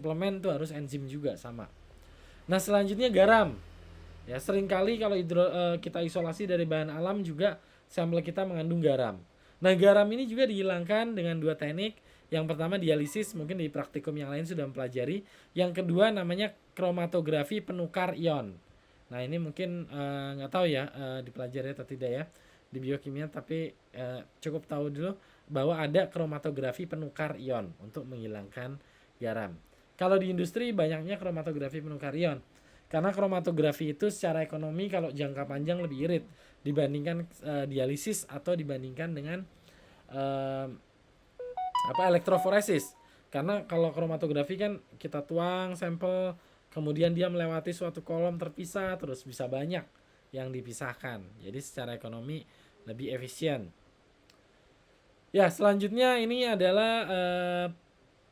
suplemen tuh harus enzim juga sama. Nah, selanjutnya garam. Ya, seringkali kalau kita isolasi dari bahan alam juga sampel kita mengandung garam. Nah, garam ini juga dihilangkan dengan dua teknik. Yang pertama dialisis, mungkin di praktikum yang lain sudah mempelajari. Yang kedua namanya kromatografi penukar ion. Nah, ini mungkin nggak tahu ya dipelajari atau tidak ya di biokimia, tapi cukup tahu dulu bahwa ada kromatografi penukar ion untuk menghilangkan garam. Kalau di industri banyaknya kromatografi penukar ion. Karena kromatografi itu secara ekonomi kalau jangka panjang lebih irit dibandingkan dialisis atau dibandingkan dengan elektroforesis. Karena kalau kromatografi kan kita tuang sampel, kemudian dia melewati suatu kolom terpisah, terus bisa banyak yang dipisahkan. Jadi secara ekonomi lebih efisien. Ya, selanjutnya ini adalah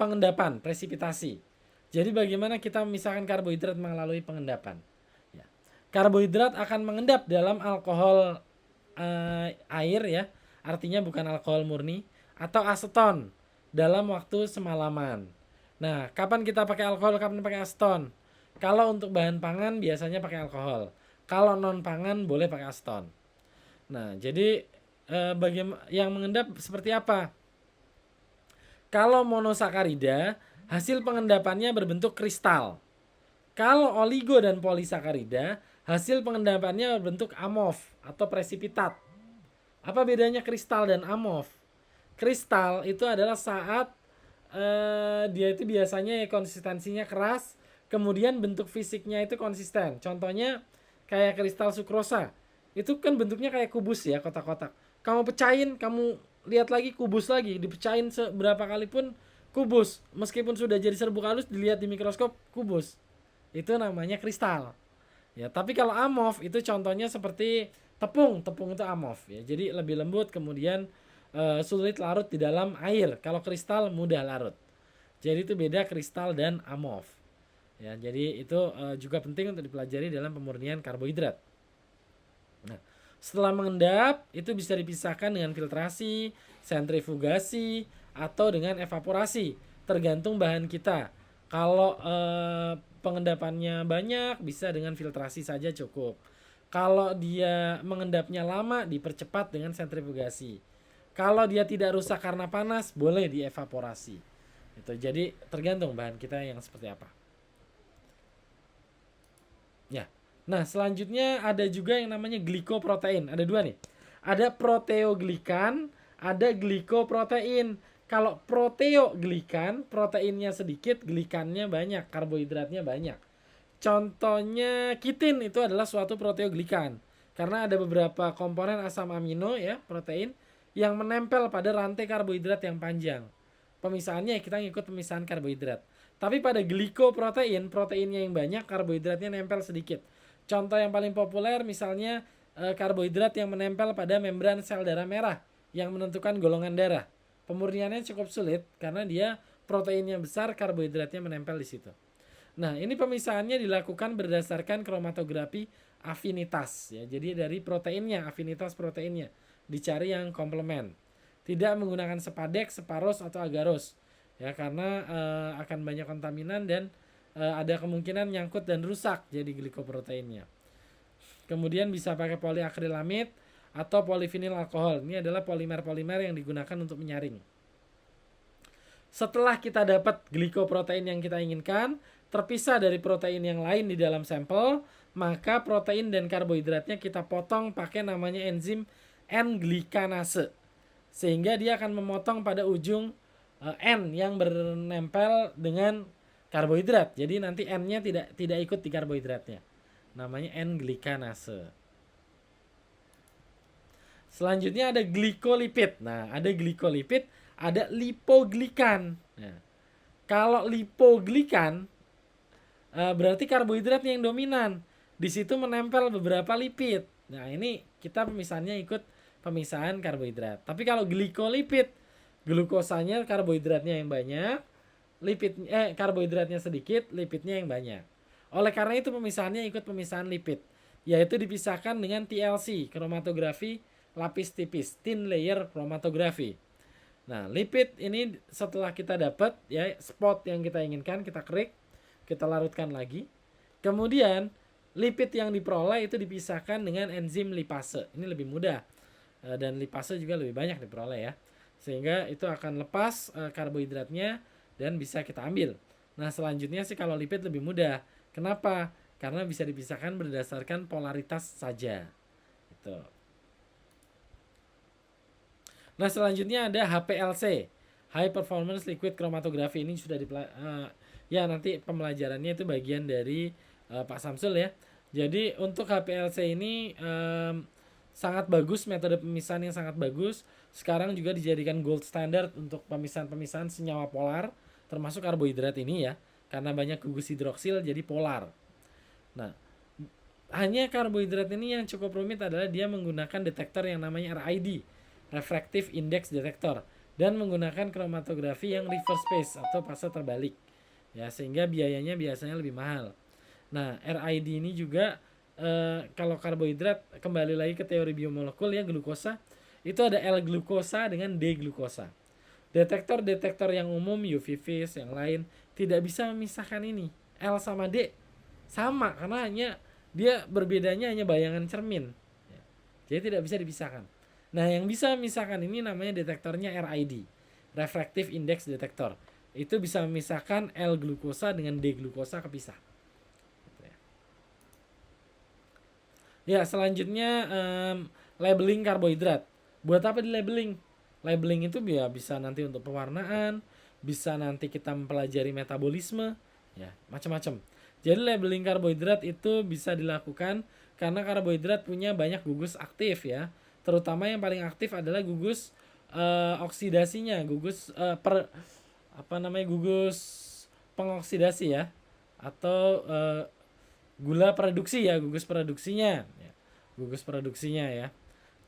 pengendapan, presipitasi. Jadi bagaimana kita memisahkan karbohidrat melalui pengendapan? Ya. Karbohidrat akan mengendap dalam alkohol air ya, artinya bukan alkohol murni, atau aseton dalam waktu semalaman. Nah, kapan kita pakai alkohol, kapan pakai aseton? Kalau untuk bahan pangan biasanya pakai alkohol. Kalau non pangan boleh pakai aseton. Nah, jadi bagaimana yang mengendap seperti apa? Kalau monosakarida, hasil pengendapannya berbentuk kristal. Kalau oligo dan polisakarida, hasil pengendapannya berbentuk amorf atau presipitat. Apa bedanya kristal dan amorf? Kristal itu adalah saat dia itu biasanya konsistensinya keras, kemudian bentuk fisiknya itu konsisten. Contohnya kayak kristal sukrosa. Itu kan bentuknya kayak kubus ya, kotak-kotak. Kamu pecahin, kamu lihat lagi kubus lagi, dipecahin seberapa kali pun kubus. Meskipun sudah jadi serbuk halus, dilihat di mikroskop kubus. Itu namanya kristal. Ya, tapi kalau amorf itu contohnya seperti tepung. Tepung itu amorf ya. Jadi lebih lembut, kemudian sulit larut di dalam air. Kalau kristal mudah larut. Jadi itu beda kristal dan amorf. Ya, jadi itu juga penting untuk dipelajari dalam pemurnian karbohidrat. Nah, setelah mengendap itu bisa dipisahkan dengan filtrasi, sentrifugasi, atau dengan evaporasi, tergantung bahan kita. Kalau pengendapannya banyak, bisa dengan filtrasi saja cukup. Kalau dia mengendapnya lama, dipercepat dengan sentrifugasi. Kalau dia tidak rusak karena panas, boleh dievaporasi. Itu jadi tergantung bahan kita yang seperti apa. Ya. Nah, selanjutnya ada juga yang namanya glikoprotein. Ada dua nih. Ada proteoglikan, ada glikoprotein. Kalau proteoglikan, proteinnya sedikit, glikannya banyak, karbohidratnya banyak. Contohnya kitin itu adalah suatu proteoglikan. Karena ada beberapa komponen asam amino ya, protein yang menempel pada rantai karbohidrat yang panjang. Pemisahannya kita ngikut pemisahan karbohidrat. Tapi pada glikoprotein, proteinnya yang banyak, karbohidratnya nempel sedikit. Contoh yang paling populer misalnya karbohidrat yang menempel pada membran sel darah merah yang menentukan golongan darah. Pemurniannya cukup sulit karena dia proteinnya besar, karbohidratnya menempel di situ. Nah, ini pemisahannya dilakukan berdasarkan kromatografi afinitas ya. Jadi dari proteinnya, afinitas proteinnya dicari yang komplement. Tidak menggunakan sepadek, separos atau agaros. Ya, karena akan banyak kontaminan dan ada kemungkinan nyangkut dan rusak jadi glikoproteinnya. Kemudian bisa pakai poliakrilamid atau polivinil alkohol. Ini adalah polimer-polimer yang digunakan untuk menyaring. Setelah kita dapat glikoprotein yang kita inginkan, terpisah dari protein yang lain di dalam sampel, maka protein dan karbohidratnya kita potong pakai namanya enzim N-glikanase. Sehingga dia akan memotong pada ujung N yang menempel dengan karbohidrat. Jadi nanti N-nya tidak ikut di karbohidratnya. Namanya N-glikanase. Selanjutnya ada glikolipid. Nah, ada glikolipid, ada lipoglikan. Nah, kalau lipoglikan berarti karbohidratnya yang dominan. Di situ menempel beberapa lipid. Nah, ini kita pemisahannya ikut pemisahan karbohidrat. Tapi kalau glikolipid, glukosanya karbohidratnya yang banyak, karbohidratnya sedikit, lipidnya yang banyak. Oleh karena itu pemisahannya ikut pemisahan lipid, yaitu dipisahkan dengan TLC, kromatografi lapis tipis, thin layer chromatography. Nah, lipid ini setelah kita dapat ya spot yang kita inginkan, kita kerik, kita larutkan lagi. Kemudian lipid yang diperoleh itu dipisahkan dengan enzim lipase. Ini lebih mudah dan lipase juga lebih banyak diperoleh ya. Sehingga itu akan lepas karbohidratnya dan bisa kita ambil. Nah, selanjutnya sih kalau lipid lebih mudah. Kenapa? Karena bisa dipisahkan berdasarkan polaritas saja. Gitu. Nah, selanjutnya ada HPLC, High Performance Liquid Chromatography. Ini sudah ya nanti pembelajarannya itu bagian dari Pak Samsul ya. Jadi untuk HPLC ini sangat bagus, metode pemisahan yang sangat bagus. Sekarang juga dijadikan gold standard untuk pemisahan-pemisahan senyawa polar, termasuk karbohidrat ini ya. Karena banyak gugus hidroksil jadi polar. Nah, hanya karbohidrat ini yang cukup rumit adalah dia menggunakan detektor yang namanya RID, Refractive Index Detector, dan menggunakan kromatografi yang reverse phase atau fase terbalik. Ya, sehingga biayanya biasanya lebih mahal. Nah, RID ini juga kalau karbohidrat kembali lagi ke teori biomolekul ya, glukosa itu ada L-glukosa dengan D-glukosa. Detektor-detektor yang umum, UV phase yang lain tidak bisa memisahkan ini. L sama D sama karena hanya dia berbedanya hanya bayangan cermin. Jadi tidak bisa dipisahkan. Nah, yang bisa memisahkan ini namanya detektornya RID, Refractive Index Detector. Itu bisa memisahkan L-glukosa dengan D-glukosa kepisah. Ya, selanjutnya labeling karbohidrat. Buat apa di labeling? Labeling itu bisa nanti untuk pewarnaan, bisa nanti kita mempelajari metabolisme, ya macam-macam. Jadi labeling karbohidrat itu bisa dilakukan karena karbohidrat punya banyak gugus aktif ya. Terutama yang paling aktif adalah gugus oksidasinya, gugus gugus pengoksidasi ya, atau gula produksi ya, gugus produksinya ya. Gugus produksinya ya.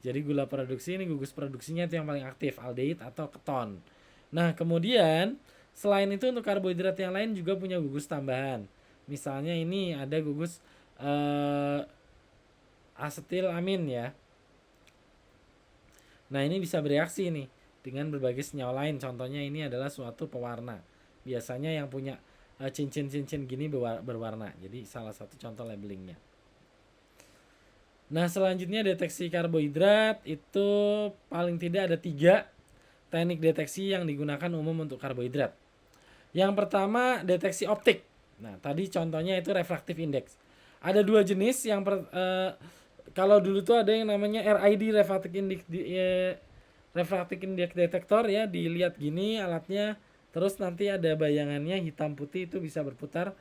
Jadi gula produksi ini gugus produksinya itu yang paling aktif, aldehid atau keton. Nah, kemudian selain itu untuk karbohidrat yang lain juga punya gugus tambahan. Misalnya ini ada gugus asetilamin ya. Nah, ini bisa bereaksi nih dengan berbagai senyawa lain. Contohnya ini adalah suatu pewarna. Biasanya yang punya cincin-cincin gini berwarna. Jadi salah satu contoh labelingnya. Nah, selanjutnya deteksi karbohidrat itu paling tidak ada 3 teknik deteksi yang digunakan umum untuk karbohidrat. Yang pertama deteksi optik. Nah, tadi contohnya itu refractive index. Ada 2 jenis. Kalau dulu tuh ada yang namanya RID, refractive index detector ya, dilihat gini alatnya, terus nanti ada bayangannya hitam putih itu bisa berputar.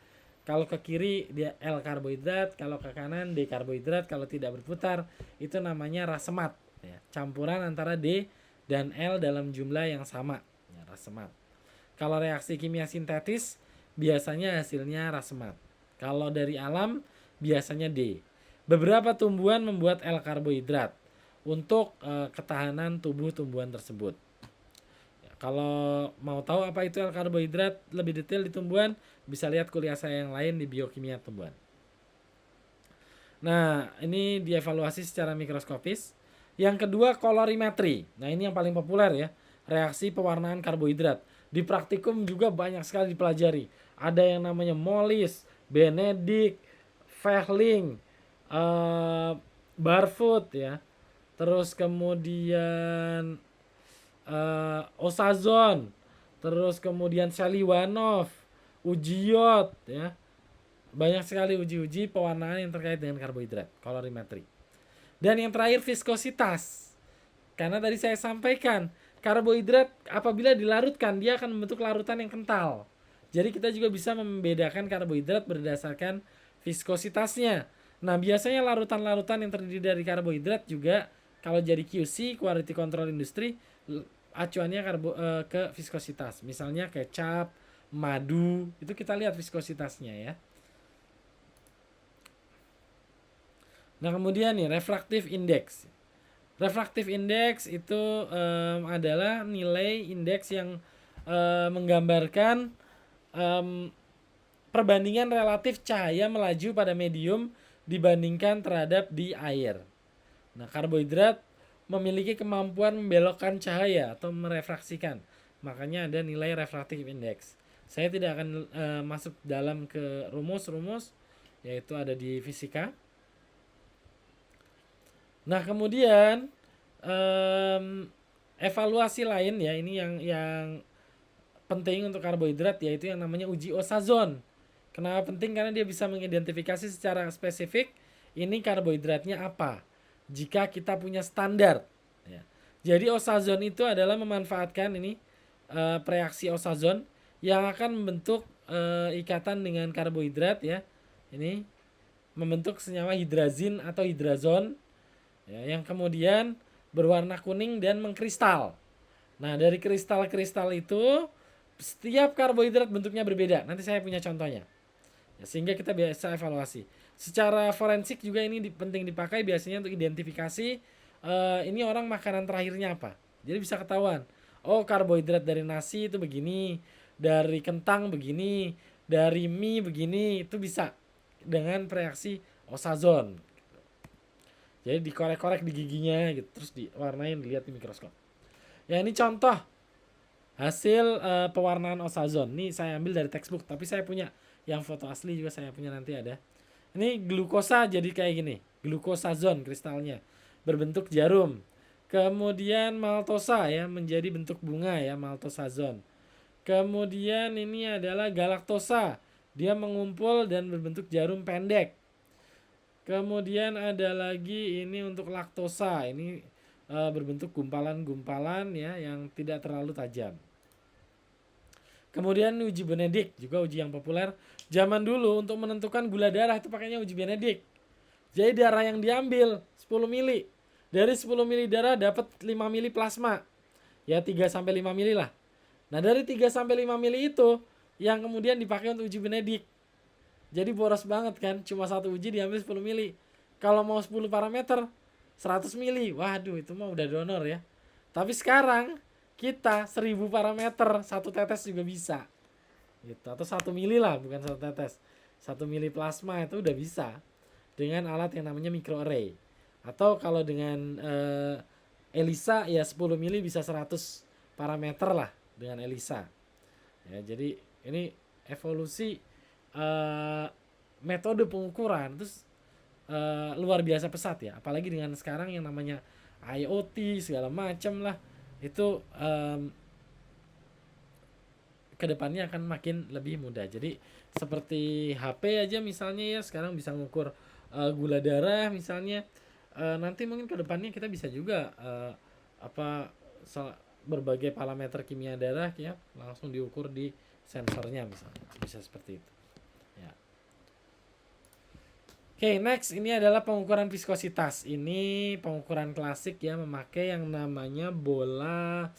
Kalau ke kiri dia L karbohidrat, kalau ke kanan D karbohidrat. Kalau tidak berputar itu namanya rasemat ya, campuran antara D dan L dalam jumlah yang sama ya, rasemat. Kalau reaksi kimia sintetis biasanya hasilnya rasemat. Kalau dari alam biasanya D. Beberapa tumbuhan membuat L karbohidrat untuk ketahanan tubuh tumbuhan tersebut. Kalau mau tahu apa itu L-karbohidrat lebih detail di tumbuhan, bisa lihat kuliah saya yang lain di biokimia tumbuhan. Nah, ini dievaluasi secara mikroskopis. Yang kedua, kolorimetri. Nah, ini yang paling populer ya, reaksi pewarnaan karbohidrat. Di praktikum juga banyak sekali dipelajari. Ada yang namanya Molis, Benedict, Fehling, Barfoot ya. Terus kemudian Osazon, terus kemudian Seliwanov, Ujiot ya. Banyak sekali uji-uji pewarnaan yang terkait dengan karbohidrat, kolorimetri. Dan yang terakhir viskositas. Karena tadi saya sampaikan, karbohidrat apabila dilarutkan dia akan membentuk larutan yang kental. Jadi kita juga bisa membedakan karbohidrat berdasarkan viskositasnya. Nah, biasanya larutan-larutan yang terdiri dari karbohidrat juga kalau jadi QC, quality control industry, acuannya ke viskositas. Misalnya kecap, madu, itu kita lihat viskositasnya ya. Nah, kemudian nih refractive index. Refractive index itu adalah nilai indeks yang menggambarkan perbandingan relatif cahaya melaju pada medium dibandingkan terhadap di air. Nah, karbohidrat memiliki kemampuan membelokkan cahaya atau merefraksikan. Makanya ada nilai refractive index. Saya tidak akan masuk dalam ke rumus-rumus, yaitu ada di fisika. Nah, kemudian evaluasi lain ya, ini yang penting untuk karbohidrat, yaitu yang namanya uji Osazon. Kenapa penting? Karena dia bisa mengidentifikasi secara spesifik ini karbohidratnya apa jika kita punya standar ya. Jadi Osazon itu adalah memanfaatkan ini reaksi Osazon yang akan membentuk ikatan dengan karbohidrat ya. Ini membentuk senyawa hidrazin atau hidrazon ya, yang kemudian berwarna kuning dan mengkristal. Nah, dari kristal-kristal itu setiap karbohidrat bentuknya berbeda. Nanti saya punya contohnya. Ya, sehingga kita bisa evaluasi. Secara forensik juga ini penting dipakai biasanya untuk identifikasi ini orang makanan terakhirnya apa. Jadi bisa ketahuan. Oh, karbohidrat dari nasi itu begini, dari kentang begini, dari mie begini, itu bisa dengan reaksi Osazon. Jadi dikorek-korek di giginya gitu, terus diwarnain, dilihat di mikroskop. Ya, ini contoh hasil pewarnaan Osazon. Ini saya ambil dari textbook, tapi saya punya yang foto asli juga, saya punya, nanti ada. Ini glukosa jadi kayak gini, glukosazon kristalnya berbentuk jarum. Kemudian maltosa ya menjadi bentuk bunga ya, maltosazon. Kemudian ini adalah galaktosa, dia mengumpul dan berbentuk jarum pendek. Kemudian ada lagi ini untuk laktosa, ini berbentuk gumpalan-gumpalan ya yang tidak terlalu tajam. Kemudian uji Benedict, juga uji yang populer. Zaman dulu untuk menentukan gula darah itu pakainya uji Benedict. Jadi darah yang diambil 10 mili. Dari 10 mili darah dapat 5 mili plasma. Ya 3 sampai 5 mili lah. Nah, dari 3 sampai 5 mili itu yang kemudian dipakai untuk uji Benedict. Jadi boros banget kan, cuma satu uji diambil 10 mili. Kalau mau 10 parameter 100 mili. Waduh, itu mah udah donor ya. Tapi sekarang kita 1000 parameter satu tetes juga bisa gitu, atau 1 mili lah, bukan satu tetes, 1 mili plasma itu udah bisa dengan alat yang namanya microarray. Atau kalau dengan ELISA ya 10 mili bisa 100 parameter lah dengan ELISA ya. Jadi ini evolusi metode pengukuran terus luar biasa pesat ya, apalagi dengan sekarang yang namanya IoT segala macam lah, itu kedepannya akan makin lebih mudah. Jadi seperti HP aja misalnya ya, sekarang bisa mengukur gula darah misalnya, nanti mungkin kedepannya kita bisa juga berbagai parameter kimia darah ya langsung diukur di sensornya misalnya, bisa seperti itu ya. Oke, next ini adalah pengukuran viskositas. Ini pengukuran klasik ya, memakai yang namanya bola.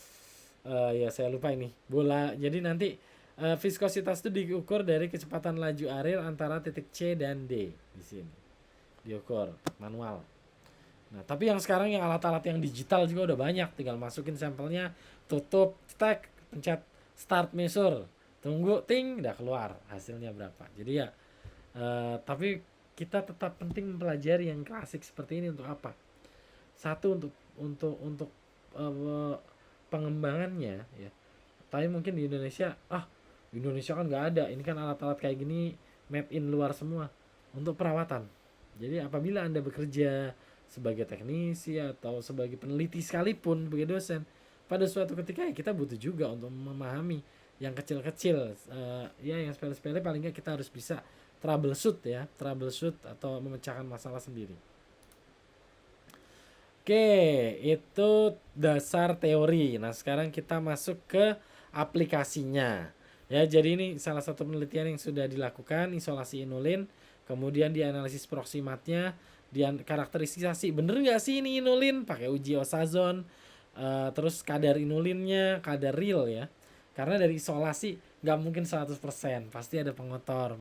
Ya saya lupa ini bola. Jadi nanti viskositas itu diukur dari kecepatan laju air antara titik C dan D di sini. Diukur manual. Nah, tapi yang sekarang yang alat-alat yang digital juga udah banyak. Tinggal masukin sampelnya, tutup, cetek, pencet start measure, tunggu, ting, udah keluar hasilnya berapa. Jadi ya tapi kita tetap penting mempelajari yang klasik seperti ini untuk apa? Satu untuk pengembangannya ya. Tapi mungkin di Indonesia Indonesia kan nggak ada, ini kan alat-alat kayak gini made in luar semua untuk perawatan. Jadi apabila Anda bekerja sebagai teknisi atau sebagai peneliti sekalipun, sebagai dosen, pada suatu ketika ya kita butuh juga untuk memahami yang kecil-kecil ya, yang sepele-sepele paling nggak kita harus bisa troubleshoot atau memecahkan masalah sendiri. Oke, itu dasar teori. Nah, sekarang kita masuk ke aplikasinya. Ya, jadi ini salah satu penelitian yang sudah dilakukan, isolasi inulin, kemudian dianalisis proksimatnya, karakterisasi bener nggak sih ini inulin, pakai uji Osazon, terus kadar inulinnya, kadar real ya. Karena dari isolasi nggak mungkin 100%, pasti ada pengotor.